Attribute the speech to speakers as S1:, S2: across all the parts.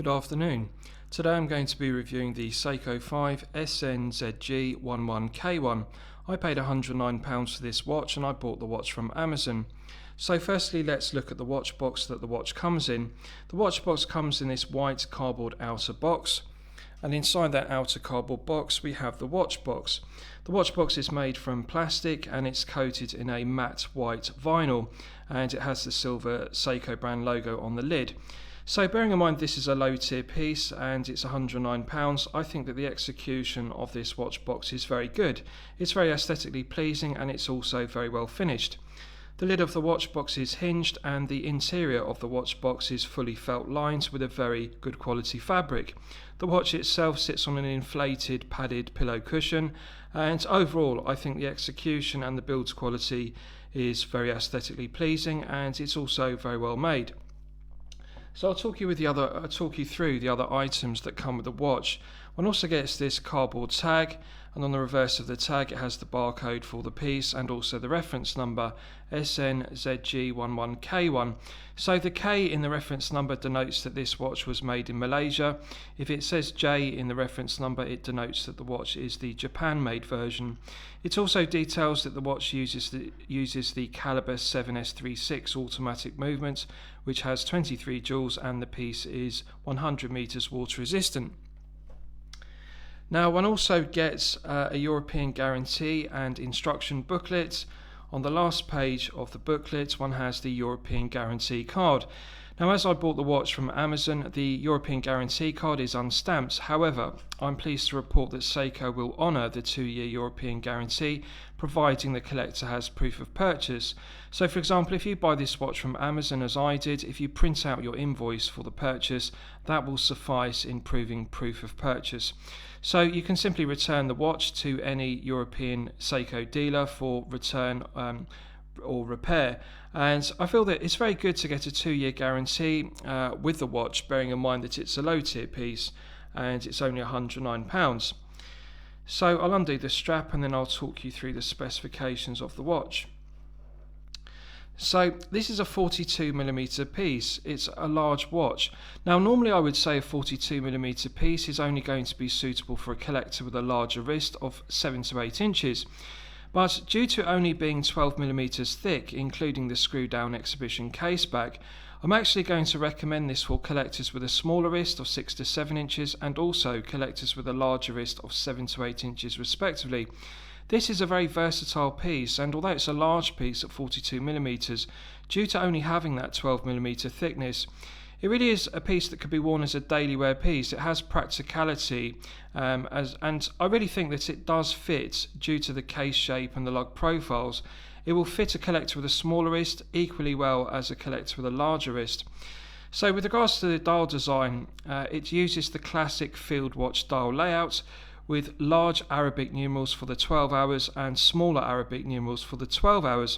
S1: Good afternoon. Today I'm going to be reviewing the Seiko 5 SNZG11K1. I paid £109 for this watch and I bought the watch from Amazon. So firstly, let's look at the watch box that the watch comes in. The watch box comes in this white cardboard outer box, and inside that outer cardboard box we have the watch box. The watch box is made from plastic and it's coated in a matte white vinyl, and it has the silver Seiko brand logo on the lid. So bearing in mind this is a low tier piece and it's £109, I think that the execution of this watch box is very good. It's very aesthetically pleasing and it's also very well finished. The lid of the watch box is hinged and the interior of the watch box is fully felt lined with a very good quality fabric. The watch itself sits on an inflated padded pillow cushion, and overall I think the execution and the build quality is very aesthetically pleasing and it's also very well made. So I'll talk you through the other items that come with the watch. One also gets this cardboard tag, and on the reverse of the tag it has the barcode for the piece and also the reference number SNZG11K1. So the K in the reference number denotes that this watch was made in Malaysia. If it says J in the reference number, it denotes that the watch is the Japan-made version. It also details that the watch uses the caliber 7S36 automatic movement, which has 23 joules, and the piece is 100 meters water resistant. Now one also gets a European guarantee and instruction booklet. On the last page of the booklet one has the European guarantee card. Now as I bought the watch from Amazon, the European guarantee card is unstamped. However, I'm pleased to report that Seiko will honour the 2-year European guarantee, providing the collector has proof of purchase. So for example, if you buy this watch from Amazon as I did, if you print out your invoice for the purchase, that will suffice in proving proof of purchase. So you can simply return the watch to any European Seiko dealer for return or repair, and I feel that it's very good to get a 2-year guarantee with the watch, bearing in mind that it's a low tier piece and it's only £109. So I'll undo the strap and then I'll talk you through the specifications of the watch. So this is a 42mm piece. It's a large watch. Now normally I would say a 42mm piece is only going to be suitable for a collector with a larger wrist of 7 to 8 inches. But due to only being 12mm thick, including the screw down exhibition case back, I'm actually going to recommend this for collectors with a smaller wrist of 6 to 7 inches and also collectors with a larger wrist of 7 to 8 inches respectively. This is a very versatile piece, and although it's a large piece at 42mm, due to only having that 12mm thickness, it really is a piece that could be worn as a daily wear piece. It has practicality, and I really think that it does fit due to the case shape and the lug profiles. It will fit a collector with a smaller wrist equally well as a collector with a larger wrist. So with regards to the dial design, it uses the classic field watch dial layout with large Arabic numerals for the 12 hours and smaller Arabic numerals for the 12 hours.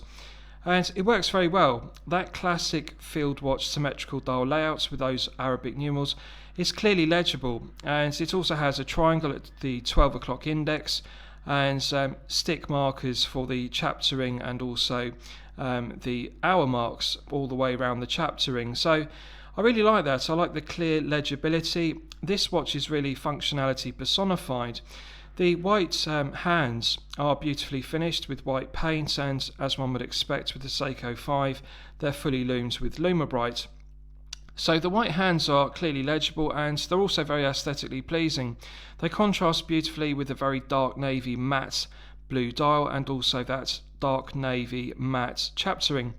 S1: And it works very well. That classic field watch symmetrical dial layout with those Arabic numerals is clearly legible, and it also has a triangle at the 12 o'clock index and stick markers for the chapter ring and also the hour marks all the way around the chapter ring. So I really like that. I like the clear legibility. This watch is really functionality personified. The white hands are beautifully finished with white paint, and as one would expect with the Seiko 5, they're fully lumed with Lume. So the white hands are clearly legible and they're also very aesthetically pleasing. They contrast beautifully with the very dark navy matte blue dial and also that dark navy matte chapter ring.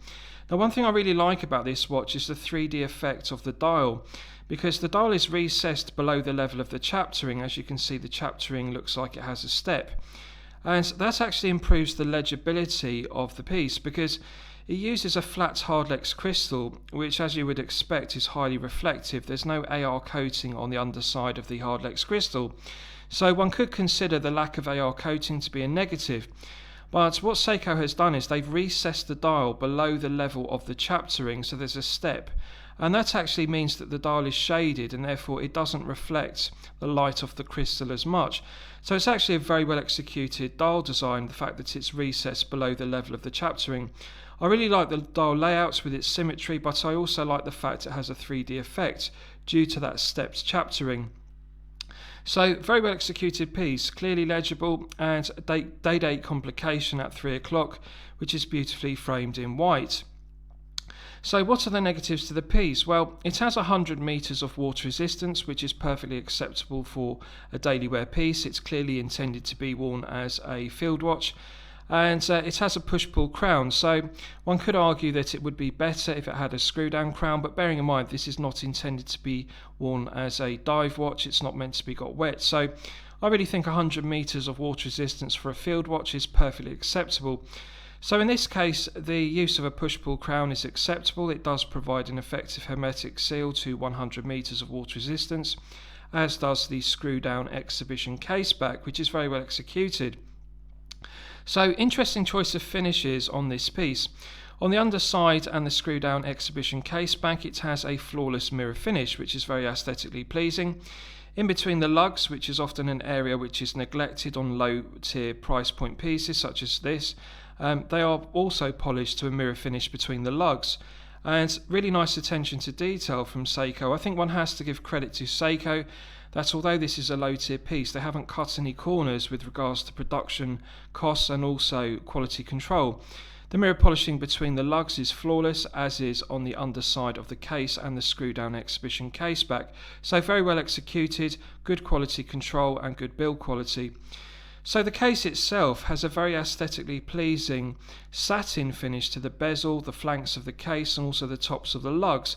S1: Now one thing I really like about this watch is the 3D effect of the dial, because the dial is recessed below the level of the chapter ring. As you can see, the chapter ring looks like it has a step, and that actually improves the legibility of the piece because it uses a flat hardlex crystal, which as you would expect is highly reflective. There's no AR coating on the underside of the hardlex crystal, so one could consider the lack of AR coating to be a negative. But what Seiko has done is they've recessed the dial below the level of the chapter ring, so there's a step, and that actually means that the dial is shaded and therefore it doesn't reflect the light of the crystal as much. So it's actually a very well executed dial design, the fact that it's recessed below the level of the chapter ring. I really like the dial layouts with its symmetry, but I also like the fact it has a 3D effect due to that stepped chaptering. So very well executed piece, clearly legible, and day-date complication at 3 o'clock, which is beautifully framed in white. So what are the negatives to the piece? Well, it has 100 meters of water resistance, which is perfectly acceptable for a daily wear piece. It's clearly intended to be worn as a field watch, and it has a push-pull crown, so one could argue that it would be better if it had a screw-down crown, but bearing in mind this is not intended to be worn as a dive watch, it's not meant to be got wet, so I really think 100 meters of water resistance for a field watch is perfectly acceptable. So in this case, the use of a push-pull crown is acceptable. It does provide an effective hermetic seal to 100 meters of water resistance, as does the screw-down exhibition case back, which is very well executed. So interesting choice of finishes on this piece. On the underside and the screw-down exhibition case back, it has a flawless mirror finish, which is very aesthetically pleasing. In between the lugs, which is often an area which is neglected on low-tier price point pieces such as this, they are also polished to a mirror finish between the lugs. And really nice attention to detail from Seiko. I think one has to give credit to Seiko that although this is a low-tier piece, they haven't cut any corners with regards to production costs and also quality control. The mirror polishing between the lugs is flawless, as is on the underside of the case and the screw-down exhibition case back. So very well executed, good quality control and good build quality. So the case itself has a very aesthetically pleasing satin finish to the bezel, the flanks of the case and also the tops of the lugs.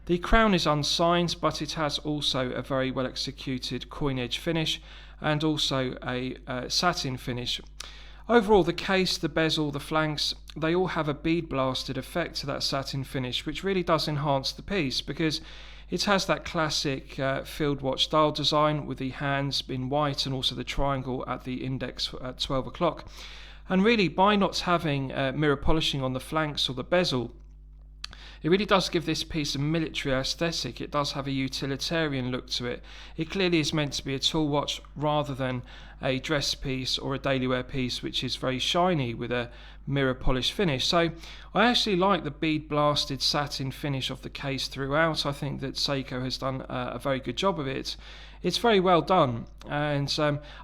S1: The crown is unsigned, but it has also a very well executed coin edge finish and also a satin finish. Overall, the case, the bezel, the flanks, they all have a bead blasted effect to that satin finish, which really does enhance the piece because it has that classic field watch style design with the hands in white and also the triangle at the index at 12 o'clock. And really, by not having mirror polishing on the flanks or the bezel, it really does give this piece a military aesthetic. It does have a utilitarian look to it. It clearly is meant to be a tool watch rather than a dress piece or a daily wear piece which is very shiny with a mirror polish finish. So I actually like the bead blasted satin finish of the case throughout. I think that Seiko has done a very good job of it. It's very well done, and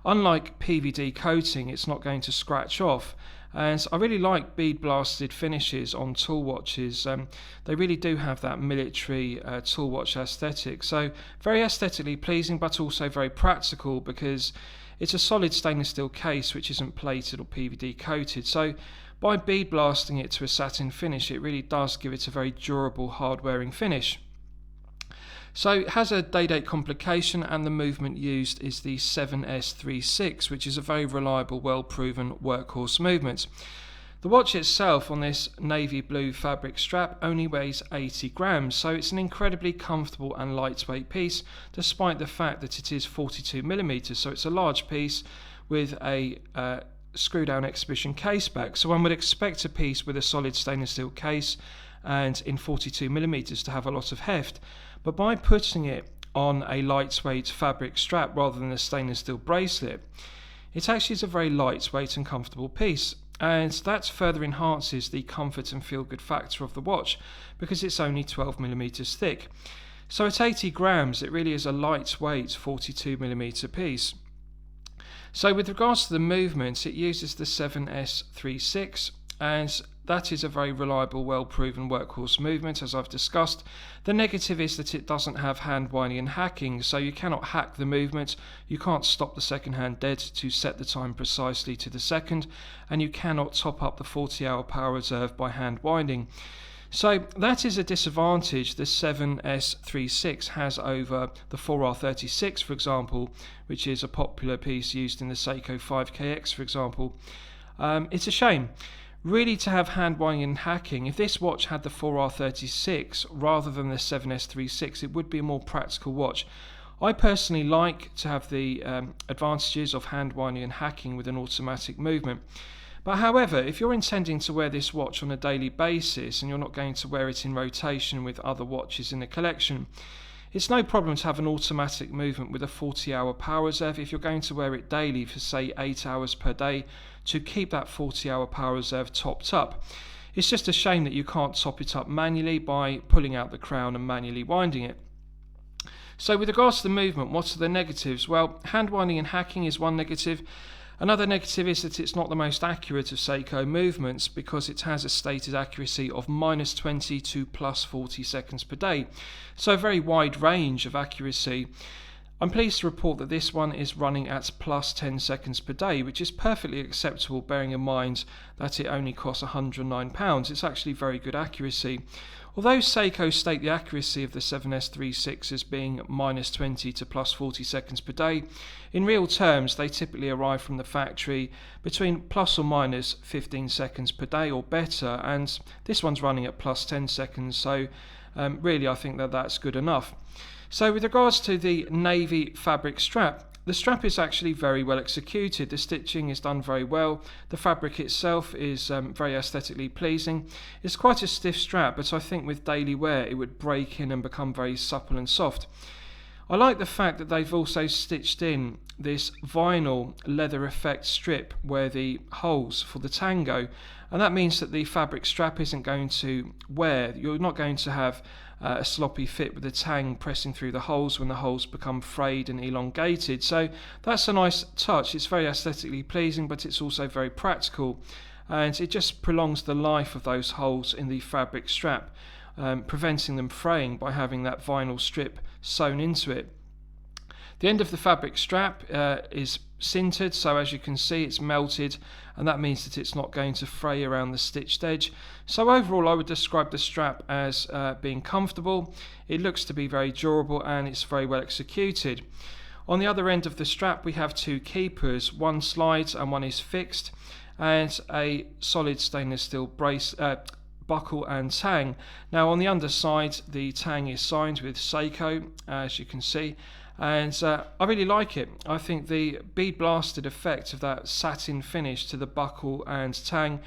S1: unlike PVD coating, it's not going to scratch off. And I really like bead blasted finishes on tool watches. They really do have that military tool watch aesthetic. So very aesthetically pleasing, but also very practical because it's a solid stainless steel case which isn't plated or PVD coated. So by bead blasting it to a satin finish, it really does give it a very durable, hard wearing finish. So it has a day-date complication, and the movement used is the 7S36, which is a very reliable, well-proven workhorse movement. The watch itself on this navy blue fabric strap only weighs 80 grams, so it's an incredibly comfortable and lightweight piece, despite the fact that it is 42mm, so it's a large piece with a screw-down exhibition case back. So one would expect a piece with a solid stainless steel case and in 42mm to have a lot of heft. But by putting it on a lightweight fabric strap rather than a stainless steel bracelet, it actually is a very lightweight and comfortable piece, and that further enhances the comfort and feel good factor of the watch because it's only 12mm thick. So at 80 grams it really is a lightweight 42mm piece. So with regards to the movement, it uses the 7S36, and that is a very reliable, well-proven workhorse movement, as I've discussed. The negative is that it doesn't have hand winding and hacking, so you cannot hack the movement, you can't stop the second hand dead to set the time precisely to the second, and you cannot top up the 40-hour power reserve by hand winding. So that is a disadvantage the 7S36 has over the 4R36, for example, which is a popular piece used in the Seiko 5KX, for example. It's a shame. Really, to have hand winding and hacking, if this watch had the 4R36 rather than the 7S36, it would be a more practical watch. I personally like to have the advantages of hand winding and hacking with an automatic movement. But however, if you're intending to wear this watch on a daily basis and you're not going to wear it in rotation with other watches in the collection, it's no problem to have an automatic movement with a 40-hour power reserve if you're going to wear it daily for say 8 hours per day to keep that 40-hour power reserve topped up. It's just a shame that you can't top it up manually by pulling out the crown and manually winding it. So with regards to the movement, what are the negatives? Well, hand winding and hacking is one negative. Another negative is that it's not the most accurate of Seiko movements because it has a stated accuracy of -20 to +40 seconds per day. So a very wide range of accuracy. I'm pleased to report that this one is running at +10 seconds per day, which is perfectly acceptable bearing in mind that it only costs £109. It's actually very good accuracy. Although Seiko state the accuracy of the 7S36 as being -20 to +40 seconds per day, in real terms they typically arrive from the factory between plus or minus 15 seconds per day or better, and this one's running at +10 seconds, so really I think that that's good enough. So with regards to the navy fabric strap, the strap is actually very well executed. The stitching is done very well. The fabric itself is very aesthetically pleasing. It's quite a stiff strap, but I think with daily wear it would break in and become very supple and soft. I like the fact that they've also stitched in this vinyl leather effect strip where the holes for the tang go, and that means that the fabric strap isn't going to wear. You're not going to have a sloppy fit with the tang pressing through the holes when the holes become frayed and elongated. So that's a nice touch. It's very aesthetically pleasing, but it's also very practical, and it just prolongs the life of those holes in the fabric strap, preventing them fraying by having that vinyl strip sewn into it. The end of the fabric strap is sintered, so as you can see it's melted, and that means that it's not going to fray around the stitched edge. So overall I would describe the strap as being comfortable. It looks to be very durable and it's very well executed. On the other end of the strap we have two keepers, one slides and one is fixed, and a solid stainless steel brace buckle and tang. Now on the underside the tang is signed with Seiko, as you can see, and I really like it. I think the bead blasted effect of that satin finish to the buckle and tang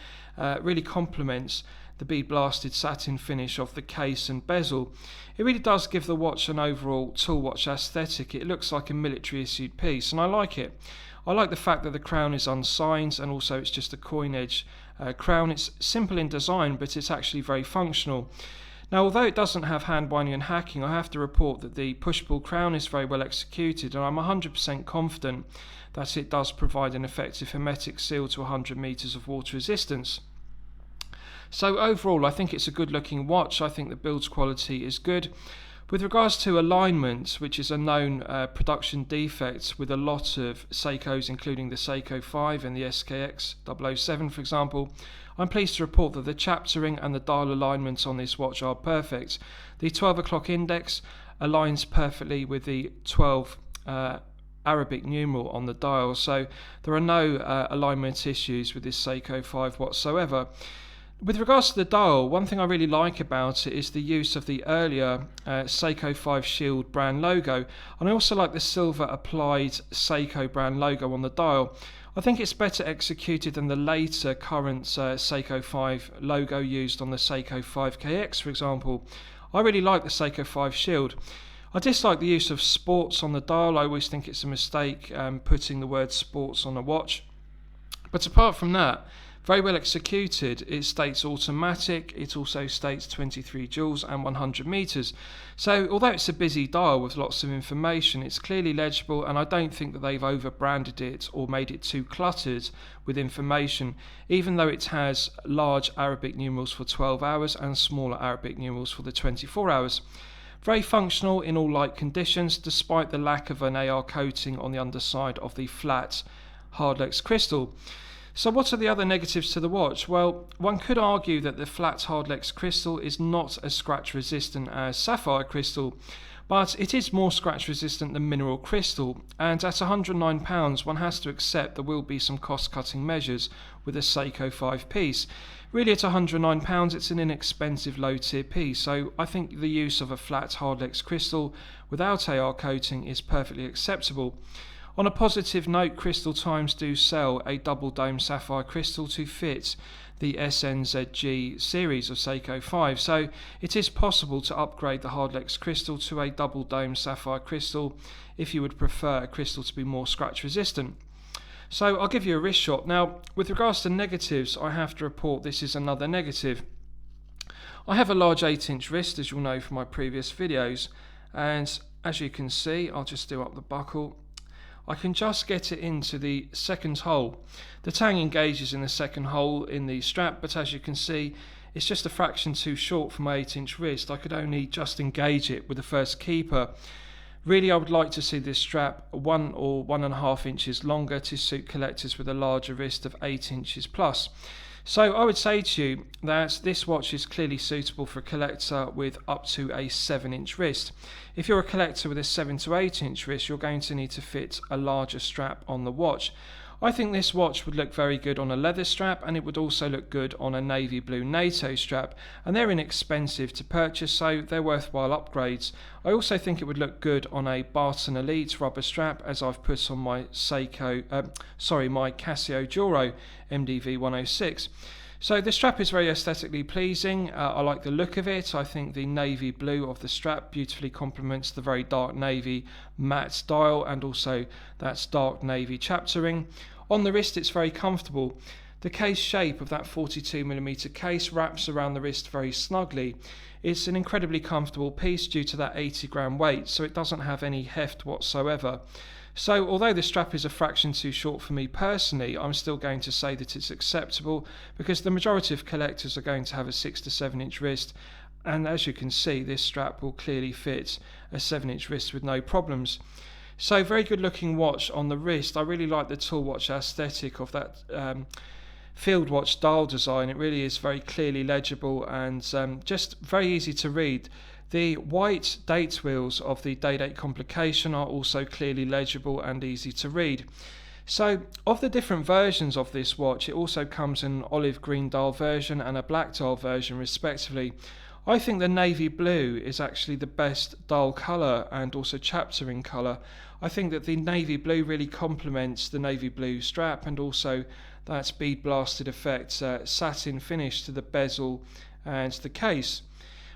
S1: really complements the bead blasted satin finish of the case and bezel. It really does give the watch an overall tool watch aesthetic. It looks like a military issued piece, and I like it. I like the fact that the crown is unsigned, and also it's just a coin edge crown. It's simple in design, but it's actually very functional. Now, although it doesn't have hand winding and hacking, I have to report that the push-pull crown is very well executed, and I'm 100% confident that it does provide an effective hermetic seal to 100 meters of water resistance. So overall, I think it's a good looking watch. I think the build quality is good. With regards to alignment, which is a known production defect with a lot of Seikos, including the Seiko 5 and the SKX11K1, for example, I'm pleased to report that the chaptering and the dial alignments on this watch are perfect. The 12 o'clock index aligns perfectly with the 12 Arabic numeral on the dial, so there are no alignment issues with this Seiko 5 whatsoever. With regards to the dial, one thing I really like about it is the use of the earlier Seiko 5 Shield brand logo, and I also like the silver applied Seiko brand logo on the dial. I think it's better executed than the later current Seiko 5 logo used on the Seiko 5KX, for example. I really like the Seiko 5 Shield. I dislike the use of sports on the dial. I always think it's a mistake putting the word sports on a watch. But apart from that, very well executed. It states automatic, it also states 23 joules and 100 meters. So although it's a busy dial with lots of information, it's clearly legible, and I don't think that they've over-branded it or made it too cluttered with information, even though it has large Arabic numerals for 12 hours and smaller Arabic numerals for the 24 hours. Very functional in all light conditions, despite the lack of an AR coating on the underside of the flat Hardlex crystal. So what are the other negatives to the watch? Well, one could argue that the flat Hardlex crystal is not as scratch resistant as sapphire crystal, but it is more scratch resistant than mineral crystal, and at £109 one has to accept there will be some cost cutting measures with a Seiko 5 piece. Really at £109 it's an inexpensive low tier piece, so I think the use of a flat Hardlex crystal without AR coating is perfectly acceptable. On a positive note, Crystal Times do sell a double dome sapphire crystal to fit the SNZG series of Seiko 5, so it is possible to upgrade the Hardlex crystal to a double dome sapphire crystal if you would prefer a crystal to be more scratch resistant. So I'll give you a wrist shot. Now, with regards to negatives, I have to report this is another negative. I have a large 8-inch wrist, as you'll know from my previous videos, and as you can see, I'll just do up the buckle. I can just get it into the second hole. The tang engages in the second hole in the strap, but as you can see, it's just a fraction too short for my 8-inch wrist. I could only just engage it with the first keeper. Really, I would like to see this strap 1 or 1.5 inches longer to suit collectors with a larger wrist of 8 inches plus. So I would say to you that this watch is clearly suitable for a collector with up to a 7-inch wrist. If you're a collector with a 7 to 8-inch wrist, you're going to need to fit a larger strap on the watch. I think this watch would look very good on a leather strap, and it would also look good on a navy blue NATO strap, and they're inexpensive to purchase, so they're worthwhile upgrades. I also think it would look good on a Barton Elite rubber strap, as I've put on my my Casio Duro MDV 106. So the strap is very aesthetically pleasing. I like the look of it. I think the navy blue of the strap beautifully complements the very dark navy matte dial, and also that's dark navy chapter ring. On the wrist, it's very comfortable. The case shape of that 42mm case wraps around the wrist very snugly. It's an incredibly comfortable piece due to that 80-gram weight, so it doesn't have any heft whatsoever. So although the strap is a fraction too short for me personally, I'm still going to say that it's acceptable, because the majority of collectors are going to have a 6 to 7-inch wrist, and as you can see, this strap will clearly fit a 7-inch wrist with no problems. So very good looking watch on the wrist. I really like the tool watch aesthetic of that field watch dial design. It really is very clearly legible and just very easy to read. The white date wheels of the day-date complication are also clearly legible and easy to read. So, of the different versions of this watch, it also comes in an olive green dial version and a black dial version respectively. I think the navy blue is actually the best dial colour and also chapter ring colour. I think that the navy blue really complements the navy blue strap, and also that bead blasted effect satin finish to the bezel and the case.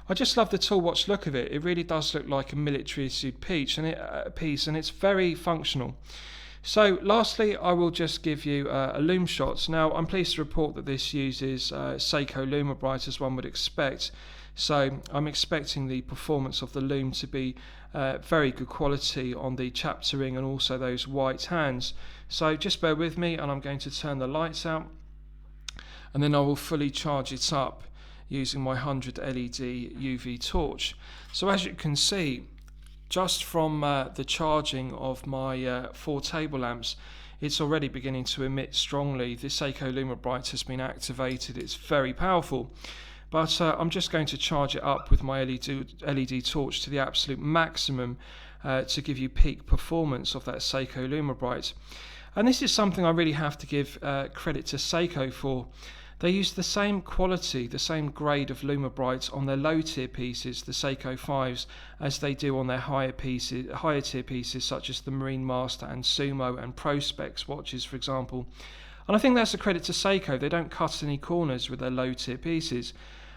S1: I just love the tool watch look of it. It really does look like a military issued piece, and it's very functional. So lastly, I will just give you a Lume shot. Now, I'm pleased to report that this uses Seiko Lume Bright, as one would expect. So I'm expecting the performance of the Lume to be very good quality on the chapter ring and also those white hands. So just bear with me, and I'm going to turn the lights out, and then I will fully charge it up using my 100 LED UV torch. So as you can see, just from the charging of my 4 table lamps, it's already beginning to emit strongly. The Seiko Lume Bright has been activated. It's very powerful. But I'm just going to charge it up with my LED torch to the absolute maximum to give you peak performance of that Seiko Lume Bright. And this is something I really have to give credit to Seiko for. They use the same quality, the same grade of Lume Brights on their low tier pieces, the Seiko 5s, as they do on their higher tier pieces such as the Marine Master and Sumo and Prospex watches, for example. And I think that's a credit to Seiko. They don't cut any corners with their low tier pieces.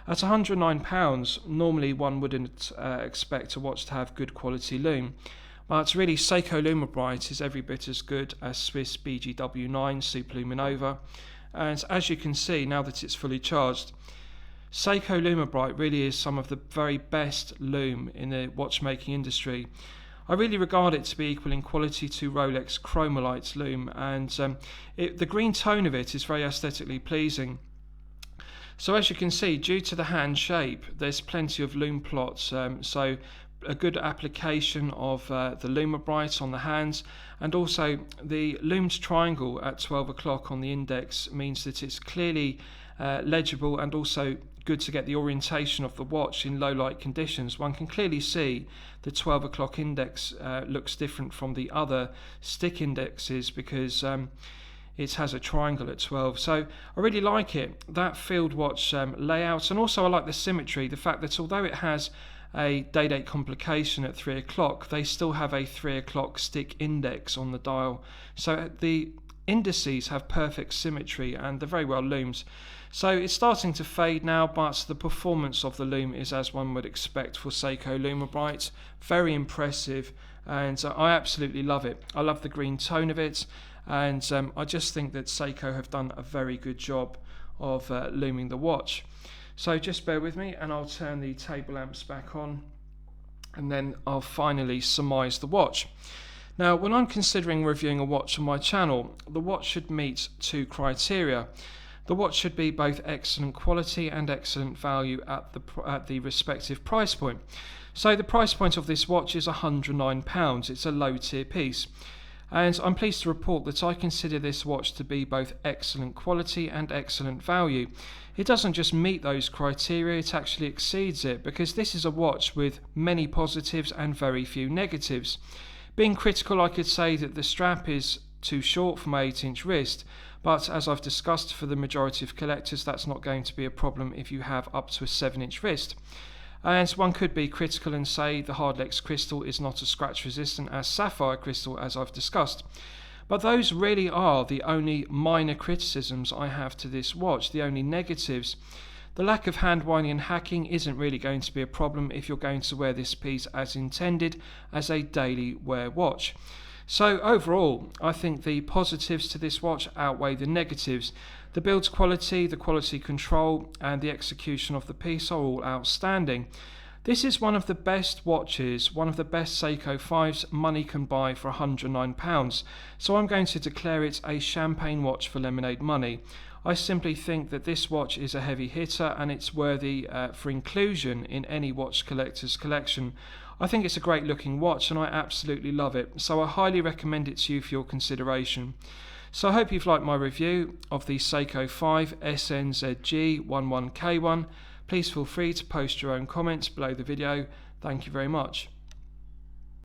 S1: At £109, normally one wouldn't expect a watch to have good quality lume. But really, Seiko Lume Bright is every bit as good as Swiss BGW9 Superluminova. And as you can see, now that it's fully charged, Seiko Lume Bright really is some of the very best lume in the watchmaking industry. I really regard it to be equal in quality to Rolex Chromolite's lume, and the green tone of it is very aesthetically pleasing. So as you can see, due to the hand shape, there's plenty of lume plots, so a good application of the Lume Bright on the hands, and also the lumed triangle at 12 o'clock on the index means that it's clearly legible, and also good to get the orientation of the watch in low light conditions. One can clearly see the 12 o'clock index looks different from the other stick indexes because it has a triangle at 12. So I really like it, that field watch layout, and also I like the symmetry, the fact that although it has a day-date complication at 3 o'clock, they still have a 3 o'clock stick index on the dial. So the indices have perfect symmetry and they're very well loomed. So it's starting to fade now, but the performance of the lume is as one would expect for Seiko Lume Bright. Very impressive, and I absolutely love it. I love the green tone of it. and I just think that Seiko have done a very good job of luming the watch. So just bear with me and I'll turn the table lamps back on, and then I'll finally surmise the watch. Now, when I'm considering reviewing a watch on my channel, the watch should meet two criteria. The watch should be both excellent quality and excellent value at the respective price point. So the price point of this watch is £109. It's a low tier piece. And I'm pleased to report that I consider this watch to be both excellent quality and excellent value. It doesn't just meet those criteria, it actually exceeds it, because this is a watch with many positives and very few negatives. Being critical, I could say that the strap is too short for my 8-inch wrist, but as I've discussed, for the majority of collectors that's not going to be a problem if you have up to a 7-inch wrist. And one could be critical and say the Hardlex crystal is not as scratch resistant as sapphire crystal, as I've discussed. But those really are the only minor criticisms I have to this watch, the only negatives. The lack of hand winding and hacking isn't really going to be a problem if you're going to wear this piece as intended as a daily wear watch. So overall, I think the positives to this watch outweigh the negatives. The build quality, the quality control, and the execution of the piece are all outstanding. This is one of the best watches, one of the best Seiko 5s money can buy for £109. So I'm going to declare it a champagne watch for lemonade money. I simply think that this watch is a heavy hitter and it's worthy for inclusion in any watch collector's collection. I think it's a great looking watch and I absolutely love it, so I highly recommend it to you for your consideration. So I hope you've liked my review of the Seiko 5 SNZG11K1. Please feel free to post your own comments below the video. Thank you very much.